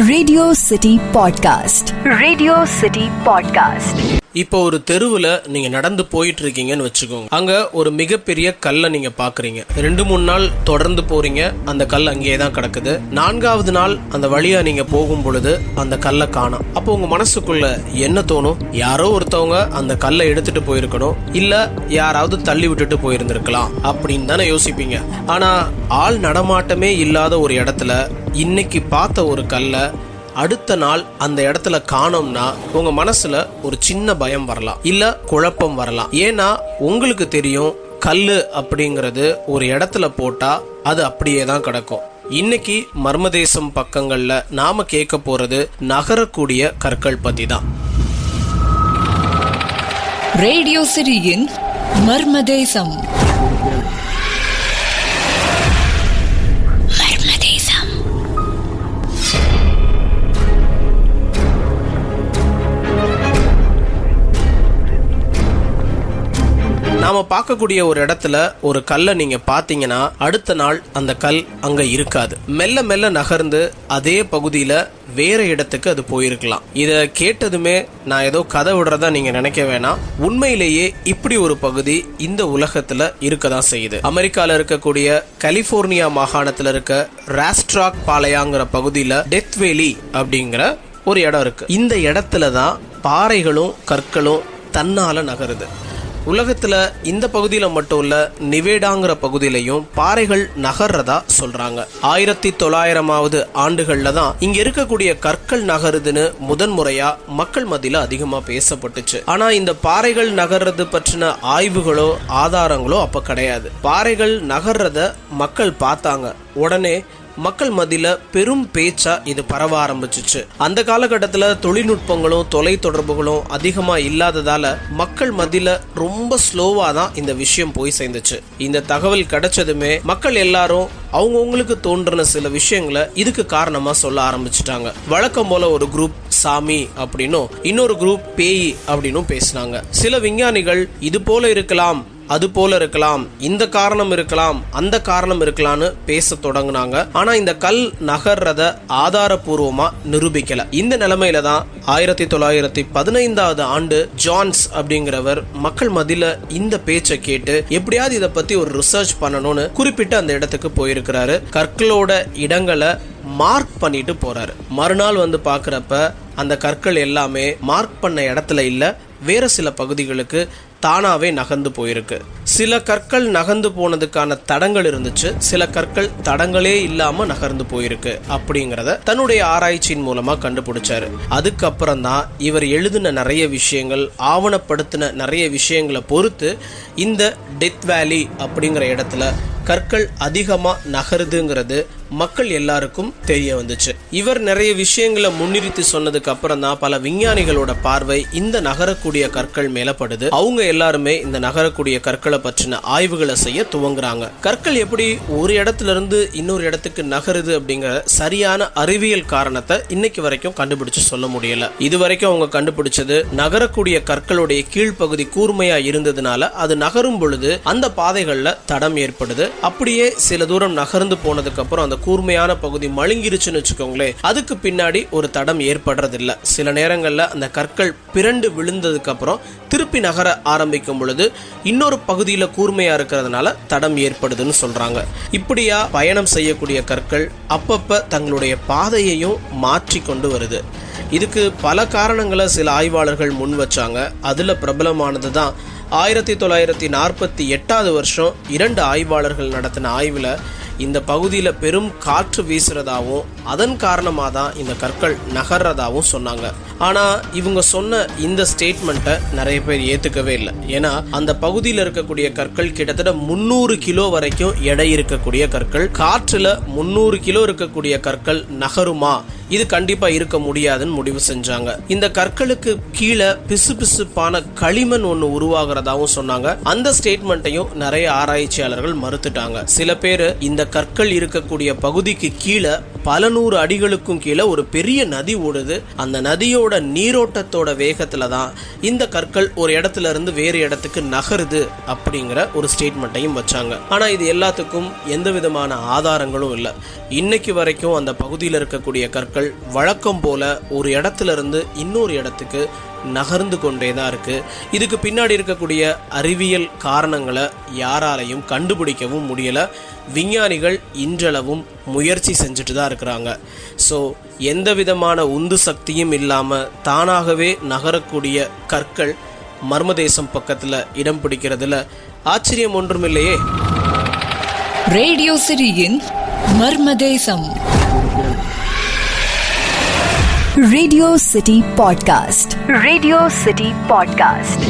Radio city podcast. Radio city podcast. இப்போ ஒரு தெருவில் நீங்க நடந்து போயிட்டு இருக்கீங்கன்னு வச்சுக்கோங்க. அங்க ஒரு மிகப்பெரிய கல்லை நீங்க பாக்குறீங்க. 2-3 நாள் தொடர்ந்து போறீங்க, அந்த கல் அங்கேயே தான் கிடக்குது. 4வது நாள் அந்த வழியா நீங்க போகும் பொழுது அந்த கல்லை காணோம். அப்போ உங்க மனசுக்குள்ள என்ன தோணும்? யாரோ ஒருத்தவங்க அந்த கல்லை எடுத்துட்டு போயிருக்கணும், இல்ல யாராவது தள்ளி விட்டுட்டு போயிருந்திருக்கலாம் அப்படின்னு தானே யோசிப்பீங்க. ஆனா ஆள் நடமாட்டமே இல்லாத ஒரு இடத்துல இன்னைக்கு பார்த்த ஒரு கல்லை அடுத்த நாள் அந்த இடத்துல காணோம்னா உங்க மனசுல ஒரு சின்ன பயம் வரலாம், இல்ல குழப்பம் வரலாம். ஏன்னா உங்களுக்கு தெரியும், கல்லு அப்படிங்கிறது ஒரு இடத்துல போட்டா அது அப்படியே தான் கிடக்கும். இன்னைக்கு மர்மதேசம் பக்கங்கள்ல நாம கேட்க போறது நகரக்கூடிய கற்கள் பத்தி தான். ரேடியோ சிட்டியின் மர்மதேசம். நாம பார்க்கக்கூடிய ஒரு இடத்துல ஒரு கல்லை நீங்க பாத்தீங்கன்னா அடுத்த நாள் அந்த கல் அங்க இருக்காது. மெல்ல மெல்ல நகர்ந்து அதே பகுதியில வேற இடத்துக்கு அது போயிருக்கலாம். இத கேட்டதுமே நான் ஏதோ கதை விடுறதா நீங்க நினைக்க வேணாம். உண்மையிலேயே இப்படி ஒரு பகுதி இந்த உலகத்துல இருக்கதான் செய்யுது. அமெரிக்கால இருக்கக்கூடிய கலிபோர்னியா மாகாணத்துல இருக்க ராஸ்ட்ராக் பாளையாங்கிற பகுதியில டெத் வேலி அப்படிங்கிற ஒரு இடம் இருக்கு. இந்த இடத்துலதான் பாறைகளும் கற்களும் தன்னால நகருது. உலகத்துல இந்த பகுதியில மட்டும் இல்ல, நிவேடாங்கிற பகுதியிலையும் பாறைகள் நகர்றதா சொல்றாங்க. 1900வது ஆண்டுகள்ல தான் இங்க இருக்கக்கூடிய கற்கள் நகருதுன்னு முதன்முறையா மக்கள் மத்தியில அதிகமா பேசப்பட்டுச்சு. ஆனா இந்த பாறைகள் நகர்றது பற்றின ஆய்வுகளோ ஆதாரங்களோ அப்ப கிடையாது. பாறைகள் நகர்றத மக்கள் பார்த்தாங்க. உடனே மக்கள் மத்தியில பெரும் பேச்சா இது பரவ ஆரம்பிச்சிச்சு. அந்த காலகட்டத்துல தொழில்நுட்பங்களும் தொலை தொடர்புகளும் அதிகமா இல்லாததால மக்கள் மத்தியில ரொம்ப ஸ்லோவா தான் இந்த விஷயம் போய் சேர்ந்துச்சு. இந்த தகவல் கிடைச்சதுமே மக்கள் எல்லாரும் அவங்கவுங்களுக்கு தோன்றின சில விஷயங்களை இதுக்கு காரணமா சொல்ல ஆரம்பிச்சுட்டாங்க. வழக்கம் போல ஒரு குரூப் சாமி அப்படின்னும் இன்னொரு குரூப் பேய் அப்படின்னும் பேசினாங்க. சில விஞ்ஞானிகள் இது போல இருக்கலாம், அது போல இருக்கலாம், இந்த காரணம் இருக்கலாம், அந்த காரணம் இருக்கலாம்னு பேச தொடங்கினாங்க. ஆனா இந்த கல் நகர்றத ஆதாரபூர்வமா நிரூபிக்கல. இந்த நிலைமையில தான் 1915வது ஆண்டு ஜான்ஸ் அப்படிங்கிறவர் மக்கள் மத்தியில இந்த பேச்சை கேட்டு எப்படியாவது இதை பத்தி ஒரு ரிசர்ச் பண்ணணும்னு குறிப்பிட்டு அந்த இடத்துக்கு போயிருக்கிறாரு. கற்களோட இடங்களை மார்க் பண்ணிட்டு போறாரு. மறுநாள் வந்து பாக்குறப்ப அந்த கற்கள் எல்லாமே மார்க் பண்ண இடத்துல இல்ல, வேற சில பகுதிகளுக்கு தானாவே நகர்ந்து போயிருக்கு. சில கற்கள் நகர்ந்து போனதுக்கான தடங்கள் இருந்துச்சு, சில கற்கள் தடங்களே இல்லாம நகர்ந்து போயிருக்கு அப்படிங்கறத தன்னுடைய ஆராய்ச்சியின் மூலமா கண்டுபிடிச்சாரு. அதுக்கப்புறம் தான் இவர் எழுதின நிறைய விஷயங்கள், ஆவணப்படுத்தின நிறைய விஷயங்களை பொறுத்து இந்த டெத் வேலி அப்படிங்கிற இடத்துல கற்கள் அதிகமா நகருதுங்கிறது மக்கள் எல்லாருக்கும் தெரிய வந்துச்சு. இவர் நிறைய விஷயங்களை முன்னிறுத்தி சொன்னதுக்கு அப்புறம் தான் பல விஞ்ஞானிகளோட பார்வை இந்த நகரக்கூடிய கற்கள் மேலப்படுது. அவங்க எல்லாருமே இந்த நகரக்கூடிய கற்களை பற்றின ஆய்வுகளை செய்ய துவங்குறாங்க. கற்கள் எப்படி ஒரு இடத்துல இருந்து இன்னொரு இடத்துக்கு நகருது அப்படிங்கிற சரியான அறிவியல் காரணத்தை இன்னைக்கு வரைக்கும் கண்டுபிடிச்சு சொல்ல முடியல. இது வரைக்கும் அவங்க கண்டுபிடிச்சது நகரக்கூடிய கற்களுடைய கீழ்ப்பகுதி கூர்மையா இருந்ததுனால அது நகரும் பொழுது அந்த பாதைகள்ல தடம் ஏற்படுது. அப்படியே சில தூரம் நகர்ந்து போனதுக்கு அப்புறம் அந்த கூர்மையான பகுதி மழுங்கிருச்சுன்னு வச்சுக்கோங்களேன், அதுக்கு பின்னாடி ஒரு தடம் ஏற்படுறதில்ல. சில நேரங்கள்ல அந்த கற்கள் பிறண்டு விழுந்ததுக்கு அப்புறம் திருப்பி நகர ஆரம்பிக்கும் பொழுது இன்னொரு பகுதியில கூர்மையா இருக்கிறதுனால தடம் ஏற்படுதுன்னு சொல்றாங்க. இப்படியா பயணம் செய்யக்கூடிய கற்கள் அப்பப்ப தங்களுடைய பாதையையும் மாற்றி கொண்டு வருது. இதுக்கு பல காரணங்களை சில ஆய்வாளர்கள் முன் வச்சாங்க. அதுல பிரபலமானது தான் 1948வது வருஷம் 2 ஆய்வாளர்கள் நடத்தின ஆய்வுல இந்த பகுதியில பெரும் காற்று வீசுறதாவும் அதன் காரணமாக தான் இந்த கற்கள் நகர்றதாவும் சொன்னாங்க. ஆனா இவங்க சொன்ன இந்த ஸ்டேட்மெண்ட்டை நிறைய பேர் ஏத்துக்கவே இல்லை. ஏன்னா அந்த பகுதியில் இருக்கக்கூடிய கற்கள் கிட்டத்தட்ட 300 கிலோ வரைக்கும் எடை இருக்கக்கூடிய கற்கள். காற்றுல 300 கிலோ இருக்கக்கூடிய கற்கள் நகருமா? இது கண்டிப்பா இருக்க முடியாதுன்னு முடிவு செஞ்சாங்க. இந்த கற்களுக்கு கீழே பிசுபிசுப்பான களிமண் ஒண்ணு உருவாகிறதாவும் சொன்னாங்க. அந்த ஸ்டேட்மெண்ட்டையும் நிறைய ஆராய்ச்சியாளர்கள் மறுத்துட்டாங்க. சில பேர் இந்த கற்கள் இருக்கக்கூடிய பகுதிக்கு கீழே பல 100 அடிகளுக்கும் கீழே ஒரு பெரிய நதி ஓடுது. அந்த நதியோட நீரோட்டத்தோட வேகத்துல தான் இந்த கற்கள் ஒரு இடத்துல இருந்து வேறு இடத்துக்கு நகருது அப்படிங்கிற ஒரு ஸ்டேட்மெண்ட்டையும் வச்சாங்க. ஆனா இது எல்லாத்துக்கும் எந்த விதமான ஆதாரங்களும் இல்லை. இன்னைக்கு வரைக்கும் அந்த பகுதியில் இருக்கக்கூடிய கற்கள் வழக்கம் போல ஒரு இடத்துல இருந்து இன்னொரு இடத்துக்கு நகர்ந்து கொண்டே தான் இருக்கு. இதுக்கு பின்னாடி இருக்கக்கூடிய அறிவியல் காரணங்களை யாராலையும் கண்டுபிடிக்கவும் முடியல. விஞ்ஞானிகள் இன்றளவும் முயற்சி செஞ்சுட்டு தான் இருக்கிறாங்க. ஸோ எந்த விதமான உந்து சக்தியும் இல்லாம தானாகவே நகரக்கூடிய கற்கள் மர்மதேசம் பக்கத்துல இடம் பிடிக்கிறதுல ஆச்சரியம் ஒன்றுமில்லையே. ரேடியோ சிட்டியின் மர்மதேசம். Radio City Podcast. Radio City Podcast.